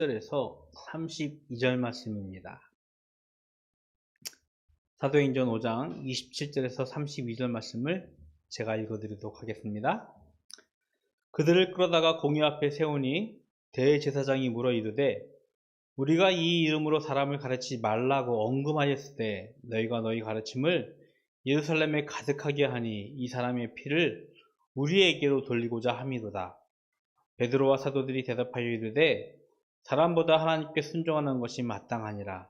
1절에서 32절 말씀입니다. 사도행전 5장 27절에서 32절 말씀을 제가 읽어드리도록 하겠습니다. 그들을 끌어다가 공회 앞에 세우니 대제사장이 물어 이르되 우리가 이 이름으로 사람을 가르치지 말라고 언금하였을 때 너희가 너희 가르침을 예루살렘에 가득하게 하니 이 사람의 피를 우리에게로 돌리고자 함이로다. 베드로와 사도들이 대답하여 이르되 사람보다 하나님께 순종하는 것이 마땅하니라.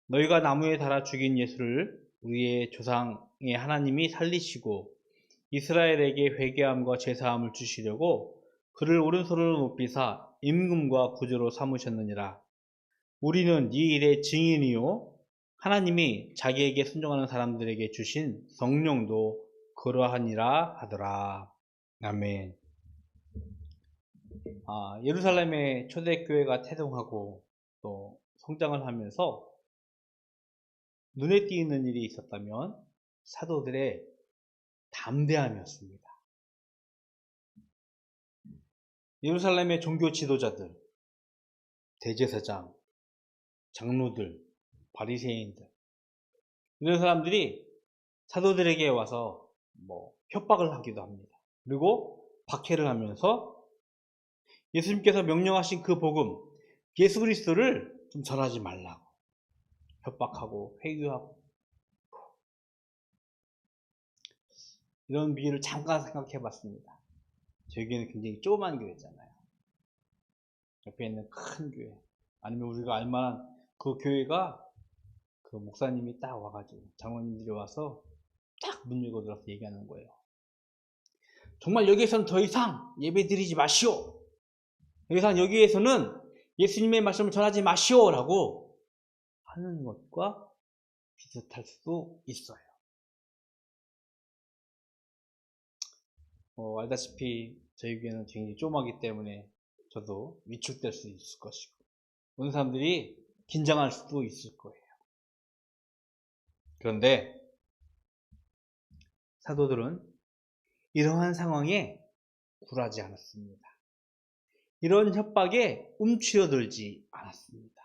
너희가 나무에 달아 죽인 예수를 우리의 조상의 하나님이 살리시고 이스라엘에게 회개함과 제사함을 주시려고 그를 오른손으로 높이사 임금과 구주로 삼으셨느니라. 우리는 이 일의 증인이요 하나님이 자기에게 순종하는 사람들에게 주신 성령도 그러하니라 하더라. 아멘. 예루살렘의 초대교회가 태동하고 또 성장을 하면서 눈에 띄는 일이 있었다면 사도들의 담대함이었습니다. 예루살렘의 종교 지도자들, 대제사장, 장로들, 바리새인들 이런 사람들이 사도들에게 와서 협박을 하기도 합니다. 그리고 박해를 하면서 예수님께서 명령하신 그 복음, 예수 그리스도를 좀 전하지 말라고 협박하고 회유하고 이런 비유를 잠깐 생각해 봤습니다. 저희 교회는 굉장히 조그만 교회잖아요. 옆에 있는 큰 교회 아니면 우리가 알만한 그 교회가 그 목사님이 딱 와가지고 장로님들이 와서 딱 문 열고 들어서 얘기하는 거예요. 정말 여기에서는 더 이상 예배 드리지 마시오. 더 이상 여기에서는 예수님의 말씀을 전하지 마시오 라고 하는 것과 비슷할 수도 있어요. 알다시피 저희 교회는 굉장히 조그마기 때문에 저도 위축될 수 있을 것이고 어느 사람들이 긴장할 수도 있을 거예요. 그런데 사도들은 이러한 상황에 굴하지 않았습니다. 이런 협박에 움츠러들지 않았습니다.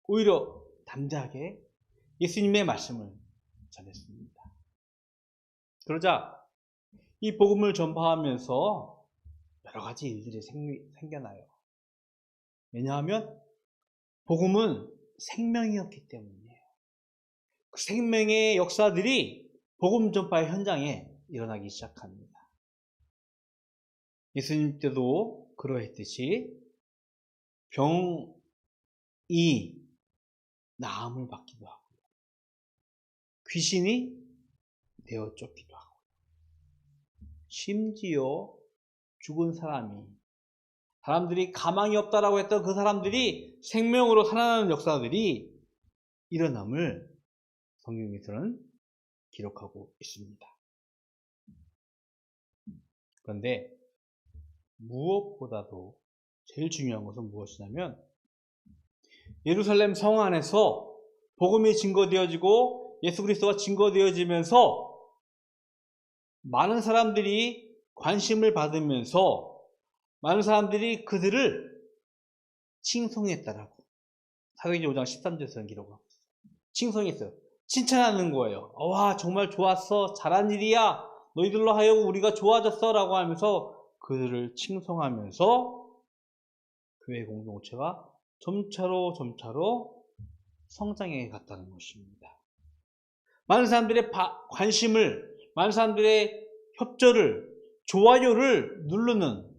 오히려 담대하게 예수님의 말씀을 전했습니다. 그러자 이 복음을 전파하면서 여러 가지 일들이 생겨나요. 왜냐하면 복음은 생명이었기 때문이에요. 그 생명의 역사들이 복음 전파의 현장에 일어나기 시작합니다. 예수님 때도 그러했듯이 병이 나음을 받기도 하고 귀신이 내어 쫓기도 하고 심지어 죽은 사람들이 가망이 없다라고 했던 그 사람들이 생명으로 살아나는 역사들이 일어남을 성경에서는 기록하고 있습니다. 그런데 무엇보다도 제일 중요한 것은 무엇이냐면 예루살렘 성 안에서 복음이 증거되어지고 예수 그리스도가 증거되어지면서 많은 사람들이 관심을 받으면서 많은 사람들이 그들을 칭송했다라고 사도행전 5장 13절에서는 기록하고 있어요. 칭송했어요. 칭찬하는 거예요. 와 정말 좋았어. 잘한 일이야. 너희들로 하여금 우리가 좋아졌어 라고 하면서 그들을 칭송하면서 교회 공동체가 점차로 성장해 갔다는 것입니다. 많은 사람들의 관심을, 많은 사람들의 협조를, 좋아요를 누르는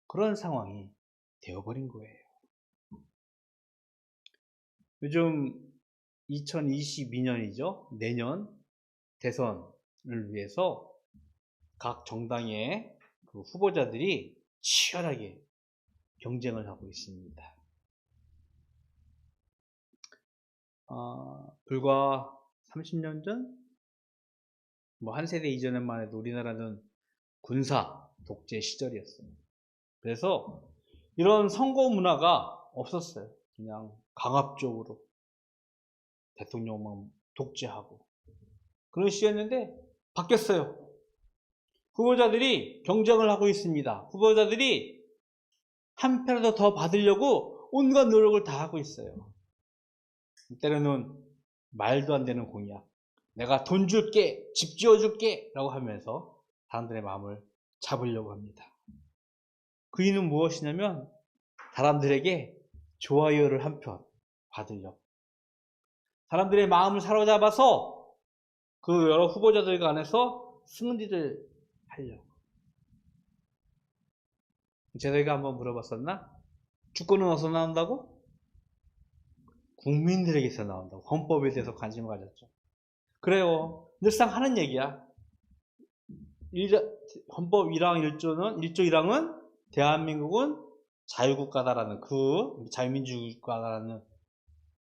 그런 상황이 되어버린 거예요. 요즘 2022년이죠. 내년 대선을 위해서 각 정당의 그 후보자들이 치열하게 경쟁을 하고 있습니다. 불과 30년 전? 한 세대 이전에만 해도 우리나라는 군사 독재 시절이었어요. 그래서 이런 선거 문화가 없었어요. 그냥 강압적으로 대통령만 독재하고 그런 시절이었는데 바뀌었어요. 후보자들이 경쟁을 하고 있습니다. 후보자들이 한 표라도 더 받으려고 온갖 노력을 다 하고 있어요. 때로는 말도 안 되는 공약, 내가 돈 줄게, 집 지어줄게 라고 하면서 사람들의 마음을 잡으려고 합니다. 그 이유는 무엇이냐면 사람들에게 좋아요를 한 편 받으려고, 사람들의 마음을 사로잡아서 그 여러 후보자들 간에서 승리를 하려고. 제가 한번 물어봤었나? 주권은 어디서 나온다고? 국민들에게서 나온다고. 헌법에 대해서 관심을 가졌죠. 그래요. 늘상 하는 얘기야. 헌법 1항 1조 1항은 대한민국은 자유국가다라는, 그 자유민주국가다라는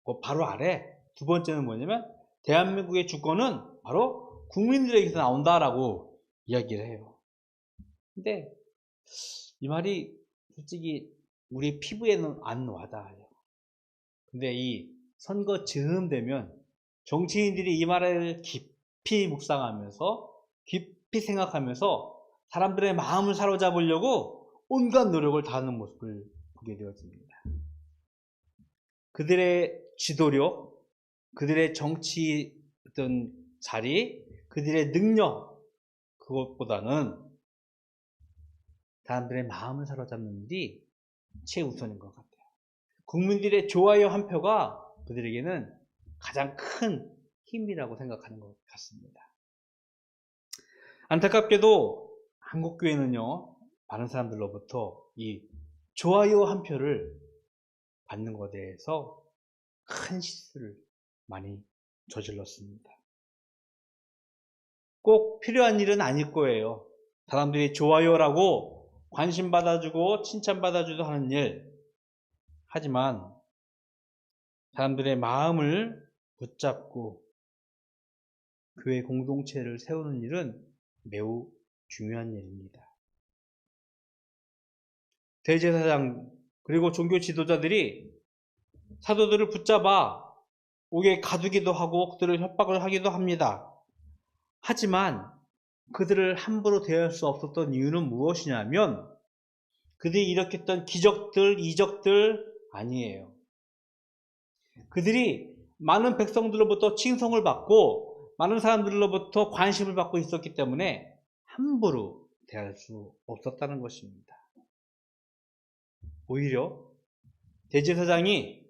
그 바로 아래 두 번째는 뭐냐면 대한민국의 주권은 바로 국민들에게서 나온다라고 이야기를 해요. 근데 이 말이 솔직히 우리 피부에는 안 와닿아요. 근데 이 선거 즈음 되면 정치인들이 이 말을 깊이 묵상하면서, 깊이 생각하면서 사람들의 마음을 사로잡으려고 온갖 노력을 다하는 모습을 보게 되었습니다. 그들의 지도력, 그들의 정치 어떤 자리, 그들의 능력, 그것보다는 사람들의 마음을 사로잡는 일이 최우선인 것 같아요. 국민들의 좋아요 한 표가 그들에게는 가장 큰 힘이라고 생각하는 것 같습니다. 안타깝게도 한국교회는요, 많은 사람들로부터 이 좋아요 한 표를 받는 것에 대해서 큰 실수를 많이 저질렀습니다. 꼭 필요한 일은 아닐 거예요. 사람들이 좋아요라고 관심 받아주고 칭찬 받아주도 하는 일. 하지만 사람들의 마음을 붙잡고 교회 공동체를 세우는 일은 매우 중요한 일입니다. 대제사장 그리고 종교 지도자들이 사도들을 붙잡아 옥에 가두기도 하고 그들을 협박을 하기도 합니다. 하지만 그들을 함부로 대할 수 없었던 이유는 무엇이냐면 그들이 일으켰던 기적들, 이적들 아니에요. 그들이 많은 백성들로부터 칭송을 받고 많은 사람들로부터 관심을 받고 있었기 때문에 함부로 대할 수 없었다는 것입니다. 오히려 대제사장이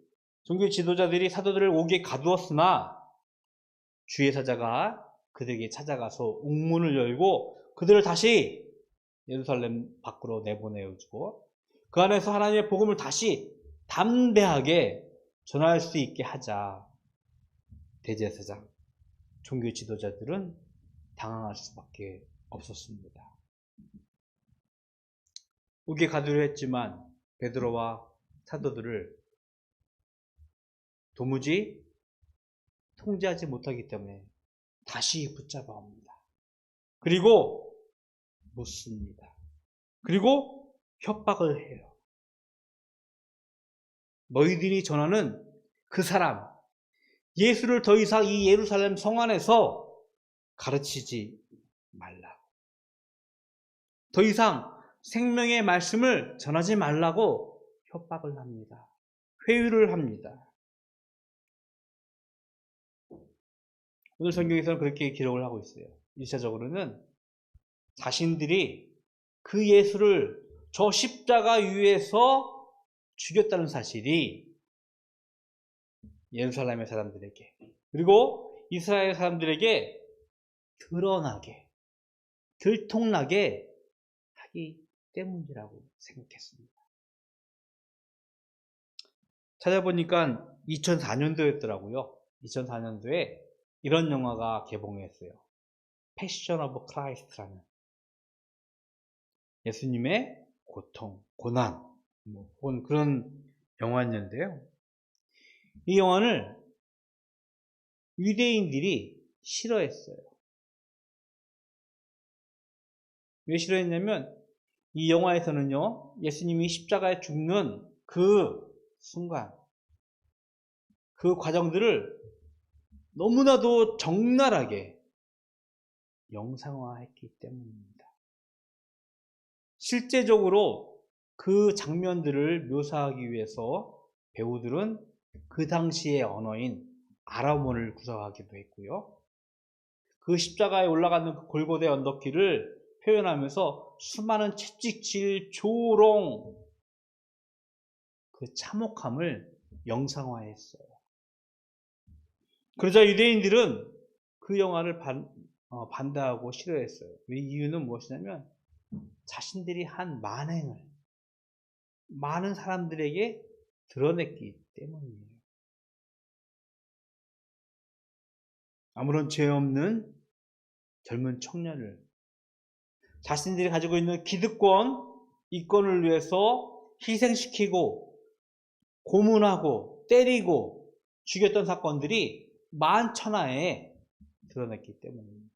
종교 지도자들이 사도들을 옥에 가두었으나 주의 사자가 그들에게 찾아가서 옥문을 열고 그들을 다시 예루살렘 밖으로 내보내주고 그 안에서 하나님의 복음을 다시 담대하게 전할 수 있게 하자. 대제사장, 종교 지도자들은 당황할 수밖에 없었습니다. 옥에 가두려 했지만 베드로와 사도들을 도무지 통제하지 못하기 때문에 다시 붙잡아 옵니다. 그리고 묻습니다. 그리고 협박을 해요. 너희들이 전하는 그 사람, 예수를 더 이상 이 예루살렘 성 안에서 가르치지 말라고. 더 이상 생명의 말씀을 전하지 말라고 협박을 합니다. 회유를 합니다. 오늘 성경에서는 그렇게 기록을 하고 있어요. 1차적으로는 자신들이 그 예수를 저 십자가 위에서 죽였다는 사실이 예루살렘의 사람들에게 그리고 이스라엘 사람들에게 드러나게, 들통나게 하기 때문이라고 생각했습니다. 찾아보니까 2004년도였더라고요. 2004년도에 이런 영화가 개봉했어요. 패션 오브 크라이스트라는 예수님의 고통, 고난, 혹은 그런 영화였는데요. 이 영화를 유대인들이 싫어했어요. 왜 싫어했냐면 이 영화에서는요, 예수님이 십자가에 죽는 그 순간, 그 과정들을 너무나도 적나라하게 영상화했기 때문입니다. 실제적으로 그 장면들을 묘사하기 위해서 배우들은 그 당시의 언어인 아람어를 구사하기도 했고요. 그 십자가에 올라가는 그 골고대 언덕길을 표현하면서 수많은 채찍질, 조롱, 그 참혹함을 영상화했어요. 그러자 유대인들은 그 영화를 반대하고 싫어했어요. 이유는 무엇이냐면 자신들이 한 만행을 많은 사람들에게 드러냈기 때문이에요. 아무런 죄 없는 젊은 청년을 자신들이 가지고 있는 기득권, 이권을 위해서 희생시키고 고문하고 때리고 죽였던 사건들이 만천하에 드러냈기 때문입니다.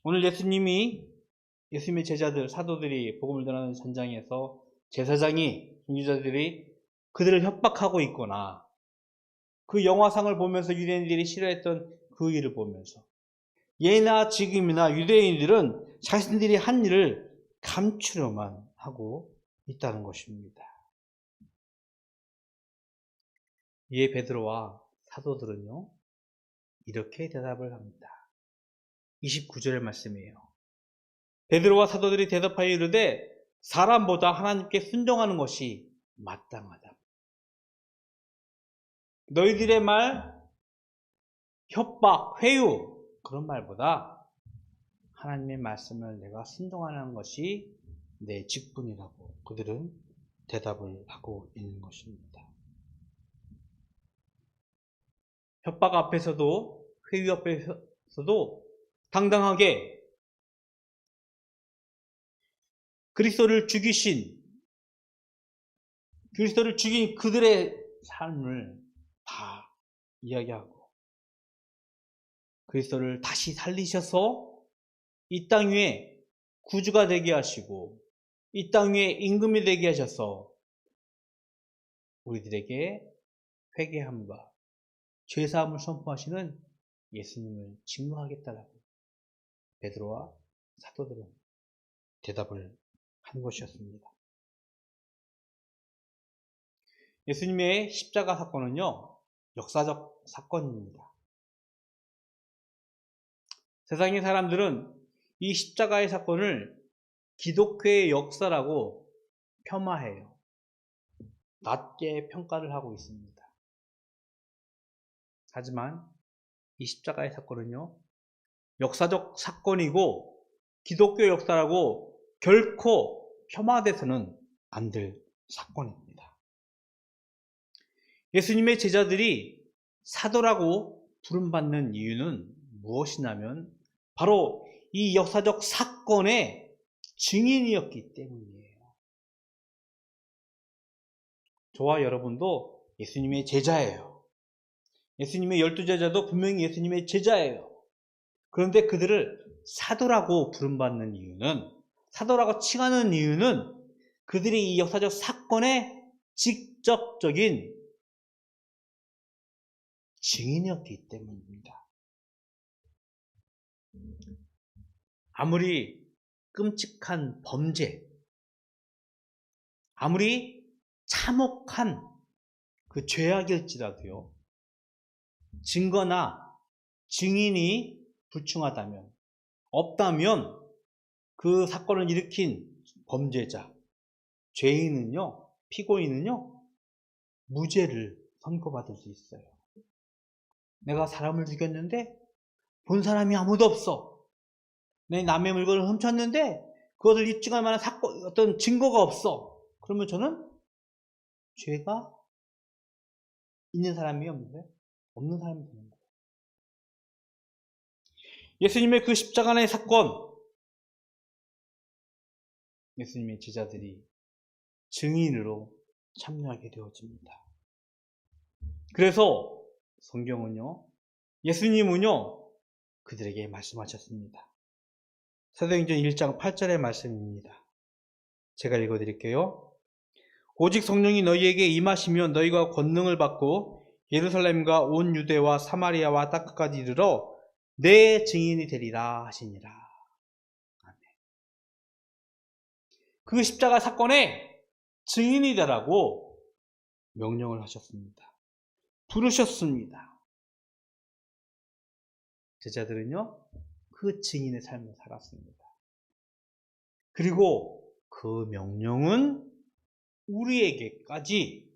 오늘 예수님의 제자들, 사도들이 복음을 전하는 전장에서 제사장이, 종교자들이 그들을 협박하고 있거나 그 영화상을 보면서 유대인들이 싫어했던 그 일을 보면서 예나 지금이나 유대인들은 자신들이 한 일을 감추려만 하고 있다는 것입니다. 이에 베드로와 사도들은요, 이렇게 대답을 합니다. 29절의 말씀이에요. 베드로와 사도들이 대답하여 이르되 사람보다 하나님께 순종하는 것이 마땅하다. 너희들의 말, 협박, 회유, 그런 말보다 하나님의 말씀을 내가 순종하는 것이 내 직분이라고 그들은 대답을 하고 있는 것입니다. 협박 앞에서도, 회유 앞에서도 당당하게 그리스도를 죽인 그들의 삶을 다 이야기하고 그리스도를 다시 살리셔서 이 땅 위에 구주가 되게 하시고 이 땅 위에 임금이 되게 하셔서 우리들에게 회개함과 죄사함을 선포하시는 예수님을 증거하겠다라고 베드로와 사도들은 대답을 한 것이었습니다. 예수님의 십자가 사건은요, 역사적 사건입니다. 세상의 사람들은 이 십자가의 사건을 기독교의 역사라고 폄하해요. 낮게 평가를 하고 있습니다. 하지만 이 십자가의 사건은요, 역사적 사건이고 기독교 역사라고 결코 폄하돼서는 안 될 사건입니다. 예수님의 제자들이 사도라고 부름받는 이유는 무엇이냐면 바로 이 역사적 사건의 증인이었기 때문이에요. 저와 여러분도 예수님의 제자예요. 예수님의 12제자도 분명히 예수님의 제자예요. 그런데 그들을 사도라고 부름받는 이유는, 사도라고 칭하는 이유는 그들이 이 역사적 사건의 직접적인 증인이었기 때문입니다. 아무리 끔찍한 범죄, 아무리 참혹한 그 죄악일지라도요, 증거나 증인이 불충하다면, 없다면 그 사건을 일으킨 범죄자, 죄인은요, 피고인은요, 무죄를 선고받을 수 있어요. 내가 사람을 죽였는데 본 사람이 아무도 없어. 내 남의 물건을 훔쳤는데 그것을 입증할 만한 어떤 증거가 없어. 그러면 저는 죄가 있는 사람이 없는 사람이 되는 거예요. 예수님의 그 십자가의 사건, 예수님의 제자들이 증인으로 참여하게 되어집니다. 그래서 성경은요, 예수님은요, 그들에게 말씀하셨습니다. 사도행전 1장 8절의 말씀입니다. 제가 읽어드릴게요. 오직 성령이 너희에게 임하시면 너희가 권능을 받고 예루살렘과 온 유대와 사마리아와 땅끝까지 이르러 내 증인이 되리라 하시니라. 아멘. 그 십자가 사건에 증인이 되라고 명령을 하셨습니다. 부르셨습니다. 제자들은요, 그 증인의 삶을 살았습니다. 그리고 그 명령은 우리에게까지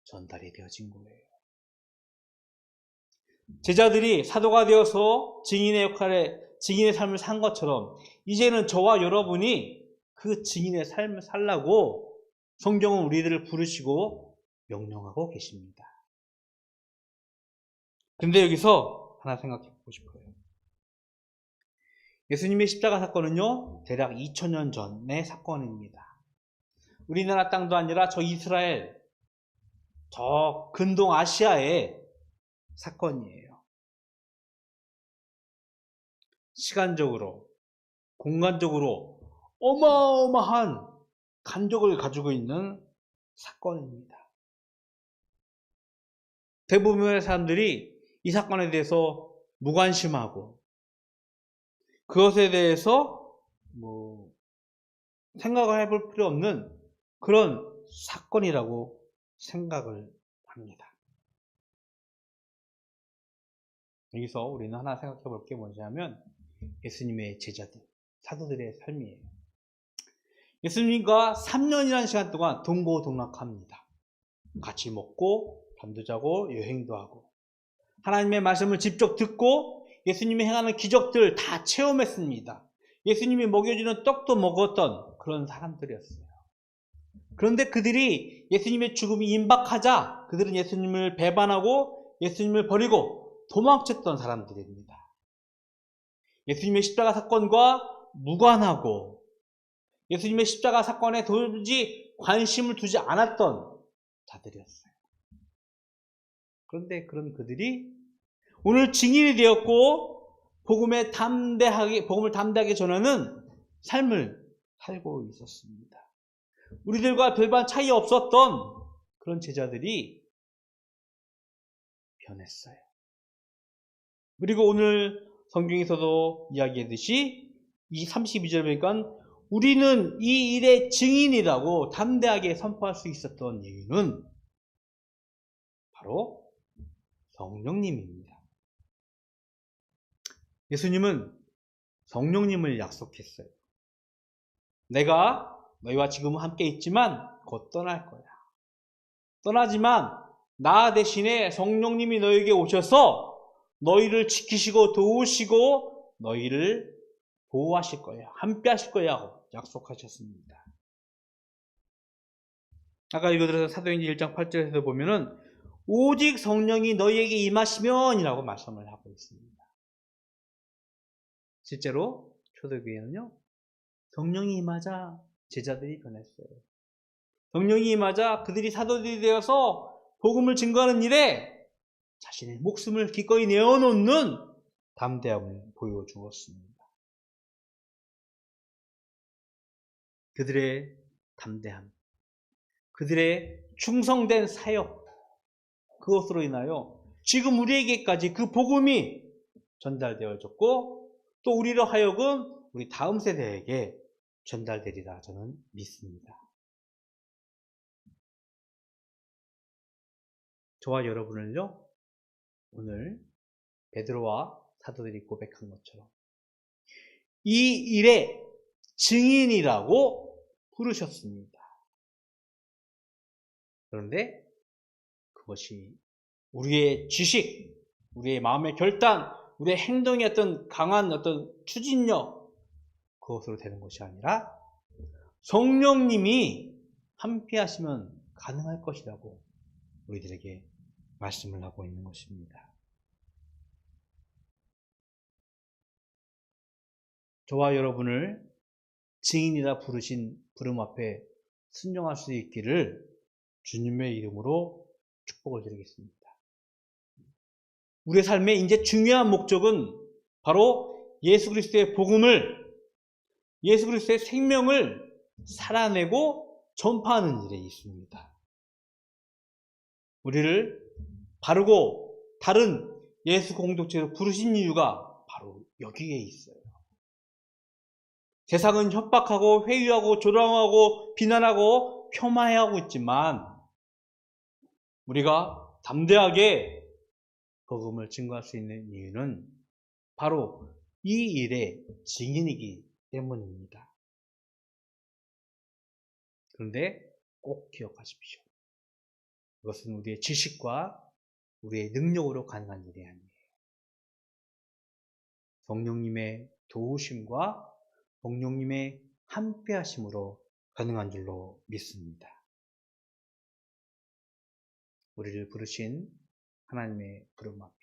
전달이 되어진 거예요. 제자들이 사도가 되어서 증인의 삶을 산 것처럼 이제는 저와 여러분이 그 증인의 삶을 살라고 성경은 우리들을 부르시고 명령하고 계십니다. 근데 여기서 하나 생각해 보고 싶어요. 예수님의 십자가 사건은요, 대략 2000년 전의 사건입니다. 우리나라 땅도 아니라 저 이스라엘, 저 근동 아시아의 사건이에요. 시간적으로, 공간적으로 어마어마한 간격을 가지고 있는 사건입니다. 대부분의 사람들이 이 사건에 대해서 무관심하고 그것에 대해서 생각을 해볼 필요 없는 그런 사건이라고 생각을 합니다. 여기서 우리는 하나 생각해 볼 게 뭐냐면 예수님의 제자들, 사도들의 삶이에요. 예수님과 3년이라는 시간 동안 동고동락합니다. 같이 먹고 잠도 자고 여행도 하고 하나님의 말씀을 직접 듣고 예수님이 행하는 기적들 다 체험했습니다. 예수님이 먹여주는 떡도 먹었던 그런 사람들이었어요. 그런데 그들이 예수님의 죽음이 임박하자 그들은 예수님을 배반하고 예수님을 버리고 도망쳤던 사람들입니다. 예수님의 십자가 사건과 무관하고 예수님의 십자가 사건에 도무지 관심을 두지 않았던 자들이었어요. 그런데 그런 그들이 오늘 증인이 되었고 복음을 담대하게 전하는 삶을 살고 있었습니다. 우리들과 별반 차이 없었던 그런 제자들이 변했어요. 그리고 오늘 성경에서도 이야기했듯이 이 32절 보니까 우리는 이 일의 증인이라고 담대하게 선포할 수 있었던 이유는 바로 성령님입니다. 예수님은 성령님을 약속했어요. 내가 너희와 지금은 함께 있지만 곧 떠날 거야. 떠나지만 나 대신에 성령님이 너희에게 오셔서 너희를 지키시고 도우시고 너희를 보호하실 거야. 함께 하실 거야 하고 약속하셨습니다. 아까 읽어드렸던 사도행전 1장 8절에서 보면은 오직 성령이 너희에게 임하시면 이라고 말씀을 하고 있습니다. 실제로 초대교회는요, 성령이 임하자 제자들이 변했어요. 성령이 임하자 그들이 사도들이 되어서 복음을 증거하는 일에 자신의 목숨을 기꺼이 내어놓는 담대함을 보여주었습니다. 그들의 담대함, 그들의 충성된 사역, 그것으로 인하여 지금 우리에게까지 그 복음이 전달되어졌고 또 우리로 하여금 우리 다음 세대에게 전달되리라 저는 믿습니다. 저와 여러분을요, 오늘 베드로와 사도들이 고백한 것처럼 이 일의 증인이라고 부르셨습니다. 그런데 그것이 우리의 지식, 우리의 마음의 결단, 우리의 행동의 어떤 강한 어떤 추진력, 그것으로 되는 것이 아니라 성령님이 함께 하시면 가능할 것이라고 우리들에게 말씀을 하고 있는 것입니다. 저와 여러분을 증인이라 부르신 부름 앞에 순종할 수 있기를 주님의 이름으로 축복을 드리겠습니다. 우리의 삶의 이제 중요한 목적은 바로 예수 그리스도의 복음을, 예수 그리스도의 생명을 살아내고 전파하는 일에 있습니다. 우리를 바르고 다른 예수 공동체로 부르신 이유가 바로 여기에 있어요. 세상은 협박하고 회유하고 조롱하고 비난하고 폄하하고 있지만 우리가 담대하게 복음을 증거할 수 있는 이유는 바로 이 일의 증인이기 때문입니다. 그런데 꼭 기억하십시오. 그것은 우리의 지식과 우리의 능력으로 가능한 일이 아니에요. 성령님의 도우심과 성령님의 함께하심으로 가능한 줄로 믿습니다. 우리를 부르신 하나님의 부름 앞에,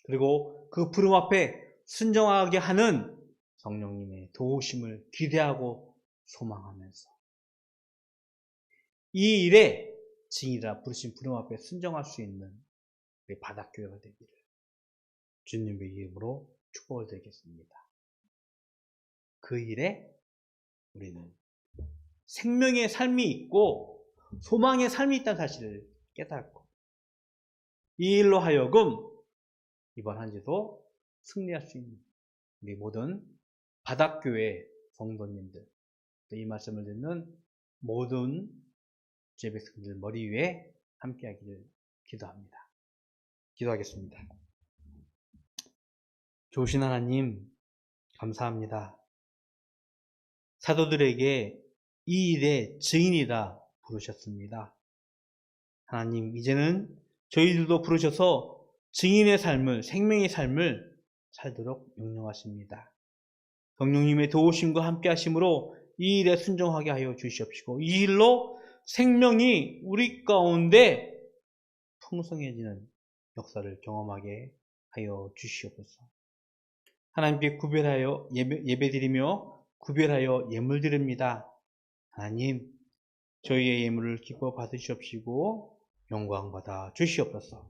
그리고 그 부름 앞에 순종하게 하는 성령님의 도우심을 기대하고 소망하면서 이 일에 증인이라 부르신 부름 앞에 순종할 수 있는 우리 바닷교회가 되기를 주님의 이름으로 축복을 드리겠습니다. 그 일에 우리는 생명의 삶이 있고 소망의 삶이 있다는 사실을 깨닫고 이 일로 하여금 이번 한 주도 승리할 수 있는 우리 모든 바닷교회 성도님들, 이 말씀을 듣는 모든 주의백성들 머리 위에 함께하기를 기도합니다. 기도하겠습니다. 좋으신 하나님 감사합니다. 사도들에게 이 일의 증인이다 부르셨습니다. 하나님, 이제는 저희들도 부르셔서 증인의 삶을, 생명의 삶을 살도록 명령하십니다. 성령님의 도우심과 함께 하심으로 이 일에 순종하게 하여 주시옵시고 이 일로 생명이 우리 가운데 풍성해지는 역사를 경험하게 하여 주시옵소서. 하나님께 구별하여 예배드리며 구별하여 예물 드립니다. 하나님, 저희의 예물을 기뻐 받으시옵시고 영광 받아 주시옵소서.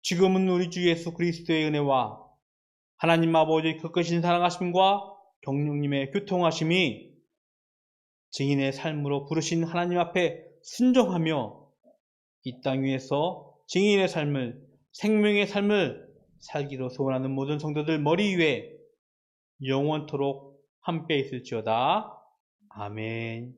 지금은 우리 주 예수 그리스도의 은혜와 하나님 아버지의 크신 사랑하심과 성령님의 교통하심이 증인의 삶으로 부르신 하나님 앞에 순종하며 이 땅 위에서 증인의 삶을, 생명의 삶을 살기로 소원하는 모든 성도들 머리 위에 영원토록 함께 있을지어다. 아멘.